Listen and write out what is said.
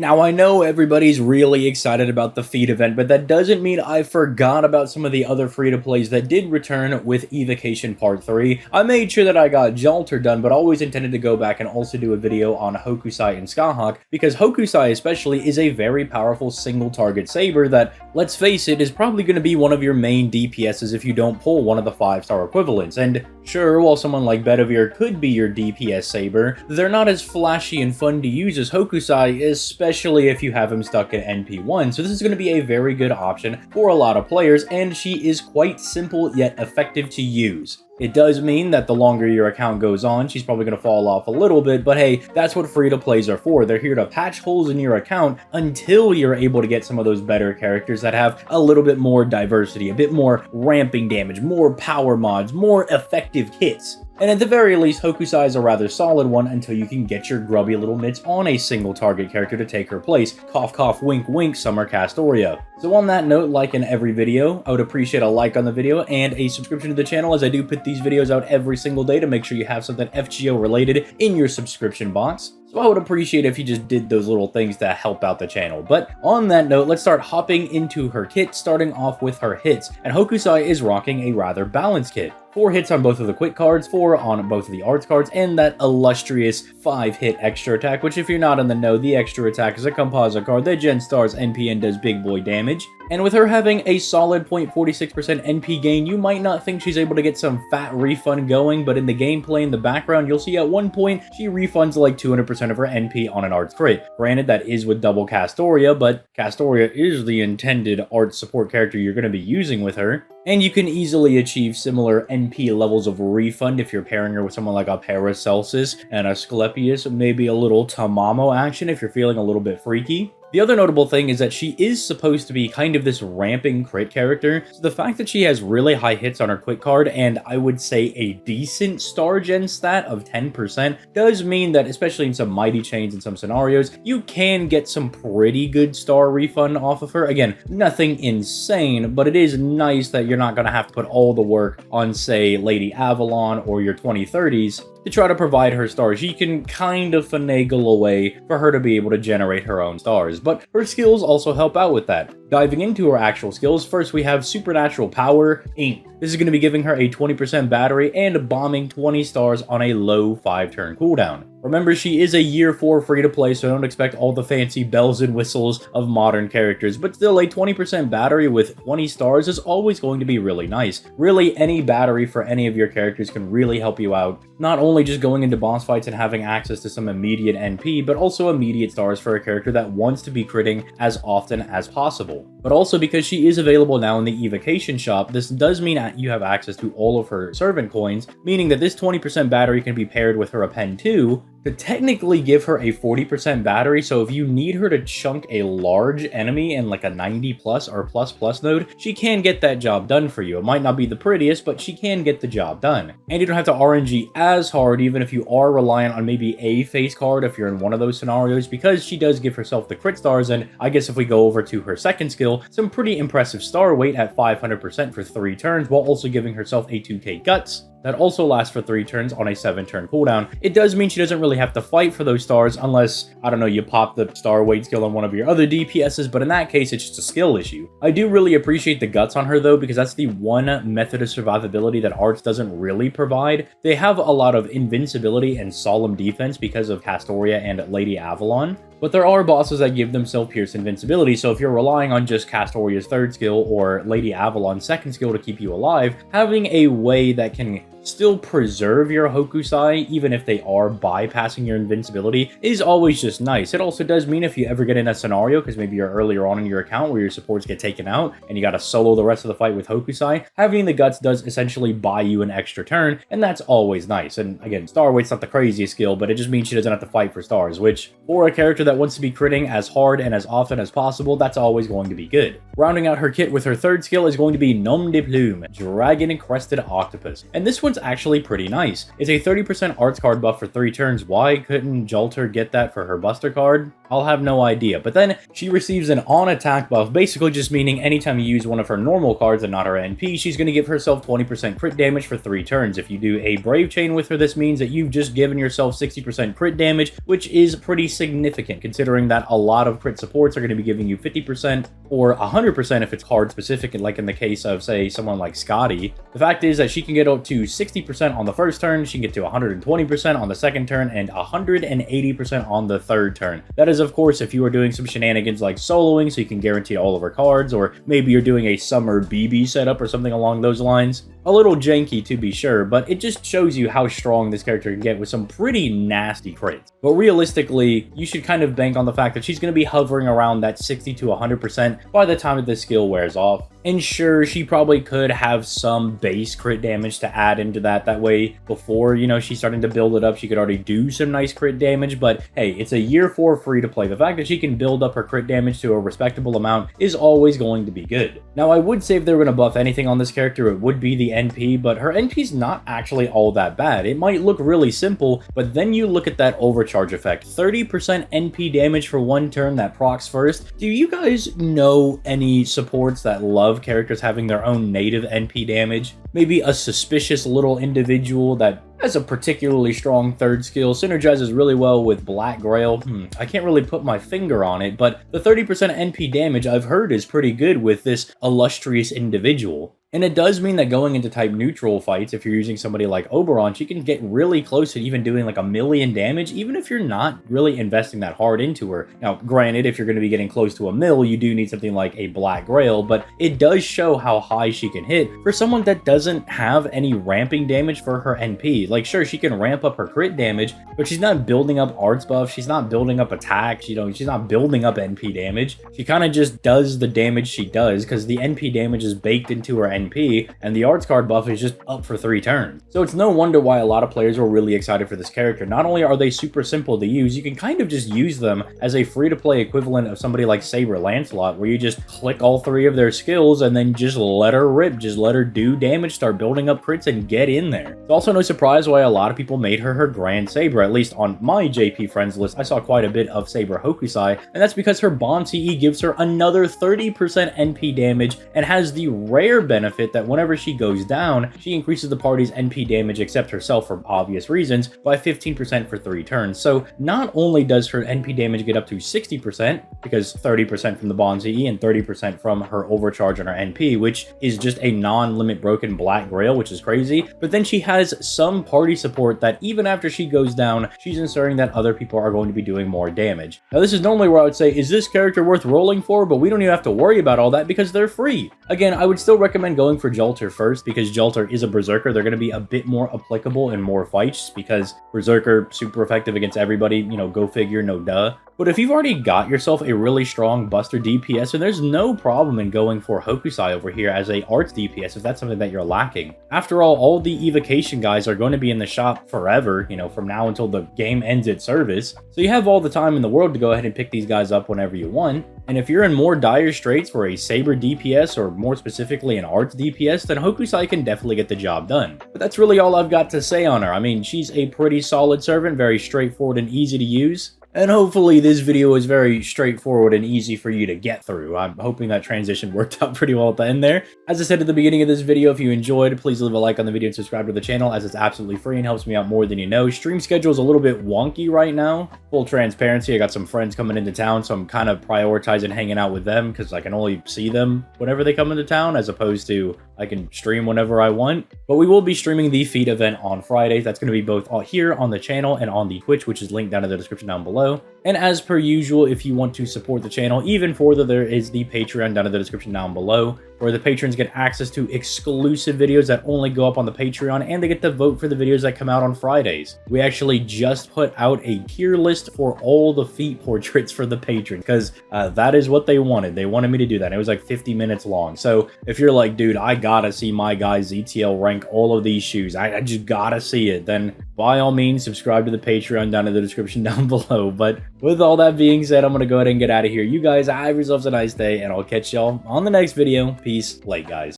Now, I know everybody's really excited about the feed event, but that doesn't mean I forgot about some of the other free-to-plays that did return with Evocation Part 3. I made sure that I got Jalter done, but always intended to go back and also do a video on Hokusai and Skyhawk, because Hokusai especially is a very powerful single-target saber that, let's face it, is probably going to be one of your main DPSs if you don't pull one of the 5-star equivalents. And sure, while someone like Bedivere could be your DPS saber, they're not as flashy and fun to use as Hokusai, especially if you have him stuck at NP1, so this is going to be a very good option for a lot of players, and she is quite simple yet effective to use. It does mean that the longer your account goes on, she's probably going to fall off a little bit, but hey, that's what free-to-plays are for. They're here to patch holes in your account until you're able to get some of those better characters that have a little bit more diversity, a bit more ramping damage, more power mods, more effective hits. And at the very least, Hokusai is a rather solid one until you can get your grubby little mitts on a single target character to take her place. Cough cough wink wink, Summer Castoria. So on that note, like in every video, I would appreciate a like on the video and a subscription to the channel, as I do put these videos out every single day to make sure you have something FGO related in your subscription box. So I would appreciate if you just did those little things to help out the channel. But on that note, let's start hopping into her kit, starting off with her hits. And Hokusai is rocking a rather balanced kit. 4 hits on both of the quick cards, 4 on both of the arts cards, and that illustrious 5-hit extra attack, which if you're not in the know, the extra attack is a composite card that Gen Stars NP and does big boy damage. And with her having a solid 0.46% NP gain, you might not think she's able to get some fat refund going, but in the gameplay in the background, you'll see at one point she refunds like 200% of her NP on an arts crit. Granted, that is with double Castoria, but Castoria is the intended arts support character you're going to be using with her. And you can easily achieve similar NP levels of refund if you're pairing her with someone like a Paracelsus and a Asclepius, maybe a little Tamamo action if you're feeling a little bit freaky. The other notable thing is that she is supposed to be kind of this ramping crit character, so the fact that she has really high hits on her quick card and I would say a decent star gen stat of 10% does mean that, especially in some mighty chains and some scenarios, you can get some pretty good star refund off of her. Again, nothing insane, but it is nice that you're not going to have to put all the work on, say, Lady Avalon or your 2030s to try to provide her stars. She can kind of finagle a way for her to be able to generate her own stars, but her skills also help out with that. Diving into her actual skills, first we have Supernatural Power, Ink. This is going to be giving her a 20% battery and bombing 20 stars on a low 5-turn cooldown. Remember, she is a year 4 free-to-play, so don't expect all the fancy bells and whistles of modern characters, but still, a 20% battery with 20 stars is always going to be really nice. Really, any battery for any of your characters can really help you out, not only just going into boss fights and having access to some immediate NP, but also immediate stars for a character that wants to be critting as often as possible. But also, because she is available now in the Evocation shop, this does mean that you have access to all of her servant coins, meaning that this 20% battery can be paired with her Append 2 to technically give her a 40% battery. So if you need her to chunk a large enemy in like a 90 plus or plus node, she can get that job done for you. It might not be the prettiest, but she can get the job done. And you don't have to RNG as hard, even if you are reliant on maybe a face card if you're in one of those scenarios, because she does give herself the crit stars. And I guess if we go over to her second skill, some pretty impressive star weight at 500% for 3 turns, while also giving herself a 2k guts that also lasts for 3 turns on a 7-turn cooldown. It does mean she doesn't really have to fight for those stars unless, I don't know, you pop the star weight skill on one of your other DPSs, but in that case, it's just a skill issue. I do really appreciate the guts on her though, because that's the one method of survivability that Arts doesn't really provide. They have a lot of invincibility and solemn defense because of Castoria and Lady Avalon, but there are bosses that give themselves Pierce Invincibility, so if you're relying on just Castoria's 3rd skill or Lady Avalon's 2nd skill to keep you alive, having a way that can still preserve your Hokusai, even if they are bypassing your invincibility, is always just nice. It also does mean if you ever get in a scenario, because maybe you're earlier on in your account where your supports get taken out and you gotta solo the rest of the fight with Hokusai, having the guts does essentially buy you an extra turn, and that's always nice. And again, star weight's not the craziest skill, but it just means she doesn't have to fight for stars, which for a character that wants to be critting as hard and as often as possible, that's always going to be good. Rounding out her kit with her 3rd skill is going to be Nom de Plume, Dragon Crested Octopus. And this one one's actually pretty nice. It's a 30% arts card buff for 3 turns. Why couldn't Jolter get that for her Buster card? I'll have no idea. But then she receives an on-attack buff, basically just meaning anytime you use one of her normal cards and not her NP, she's going to give herself 20% crit damage for 3 turns. If you do a Brave Chain with her, this means that you've just given yourself 60% crit damage, which is pretty significant, considering that a lot of crit supports are going to be giving you 50% or 100% if it's card specific, like in the case of, say, someone like Scotty. The fact is that she can get up to 60% on the first turn, she can get to 120% on the second turn, and 180% on the third turn. That is, of course, if you are doing some shenanigans like soloing, so you can guarantee all of her cards, or maybe you're doing a summer BB setup or something along those lines. A little janky to be sure, but it just shows you how strong this character can get with some pretty nasty crits. But realistically, you should kind of bank on the fact that she's going to be hovering around that 60 to 100% by the time that this skill wears off. And sure, she probably could have some base crit damage to add into that. That way, before, you know, she's starting to build it up, she could already do some nice crit damage. But hey, it's a year 4 free to play. The fact that she can build up her crit damage to a respectable amount is always going to be good. Now, I would say if they were going to buff anything on this character, it would be the NP, but her NP is not actually all that bad. It might look really simple, but then you look at that overcharge effect. 30% NP damage for 1 turn that procs first. Do you guys know any supports that love characters having their own native NP damage? Maybe a suspicious little individual that has a particularly strong third skill, synergizes really well with Black Grail. I can't really put my finger on it, but the 30% NP damage I've heard is pretty good with this illustrious individual. And it does mean that going into type neutral fights, if you're using somebody like Oberon, she can get really close to even doing like 1,000,000 damage, even if you're not really investing that hard into her. Now, granted, if you're going to be getting close to 1,000,000, you do need something like a Black Grail, but it does show how high she can hit for someone that doesn't have any ramping damage for her NP. Like, sure, she can ramp up her crit damage, but she's not building up arts buff, she's not building up attack, she's not building up NP damage. She kind of just does the damage she does because the NP damage is baked into her NP, and the arts card buff is just up for 3 turns. So it's no wonder why a lot of players were really excited for this character. Not only are they super simple to use, you can kind of just use them as a free-to-play equivalent of somebody like Saber Lancelot, where you just click all 3 of their skills and then just let her rip, just let her do damage, start building up crits, and get in there. It's also no surprise why a lot of people made her Grand Saber. At least on my JP friends list, I saw quite a bit of Saber Hokusai, and that's because her Bond CE gives her another 30% NP damage and has the rare benefit that whenever she goes down, she increases the party's NP damage, except herself for obvious reasons, by 15% for 3 turns. So not only does her NP damage get up to 60%, because 30% from the Bond CE and 30% from her overcharge on her NP, which is just a non-limit broken Black Grail, which is crazy, but then she has some party support that even after she goes down, she's ensuring that other people are going to be doing more damage. Now, this is normally where I would say, is this character worth rolling for? But we don't even have to worry about all that because they're free. Again, I would still recommend going for Jolter first because Jolter is a Berserker. They're going to be a bit more applicable in more fights because Berserker, super effective against everybody, you know, go figure, no duh. But if you've already got yourself a really strong Buster DPS, then there's no problem in going for Hokusai over here as a Arts DPS if that's something that you're lacking. After all the evocation guys are going to be in the shop forever, you know, from now until the game ends its service. So you have all the time in the world to go ahead and pick these guys up whenever you want. And if you're in more dire straits for a Saber DPS, or more specifically an Arts DPS, then Hokusai can definitely get the job done. But that's really all I've got to say on her. I mean, she's a pretty solid servant, very straightforward and easy to use. And hopefully this video is very straightforward and easy for you to get through. I'm hoping that transition worked out pretty well at the end there. As I said at the beginning of this video, if you enjoyed, please leave a like on the video and subscribe to the channel, as it's absolutely free and helps me out more than you know. Stream schedule is a little bit wonky right now. Full transparency, I got some friends coming into town, so I'm kind of prioritizing hanging out with them because I can only see them whenever they come into town, as opposed to I can stream whenever I want. But we will be streaming the feed event on Fridays. That's going to be both here on the channel and on the Twitch, which is linked down in the description down below. And as per usual, if you want to support the channel even further, there is the Patreon down in the description down below, where the patrons get access to exclusive videos that only go up on the Patreon, and they get to vote for the videos that come out on Fridays. We actually just put out a tier list for all the feet portraits for the patrons, because that is what they wanted. They wanted me to do that. It was like 50 minutes long. So if you're like, dude, I gotta see my guy ZTL rank all of these shoes, I just gotta see it, then by all means, subscribe to the Patreon down in the description down below. But with all that being said, I'm going to go ahead and get out of here. You guys have yourselves a nice day, and I'll catch y'all on the next video. Peace. Late, guys.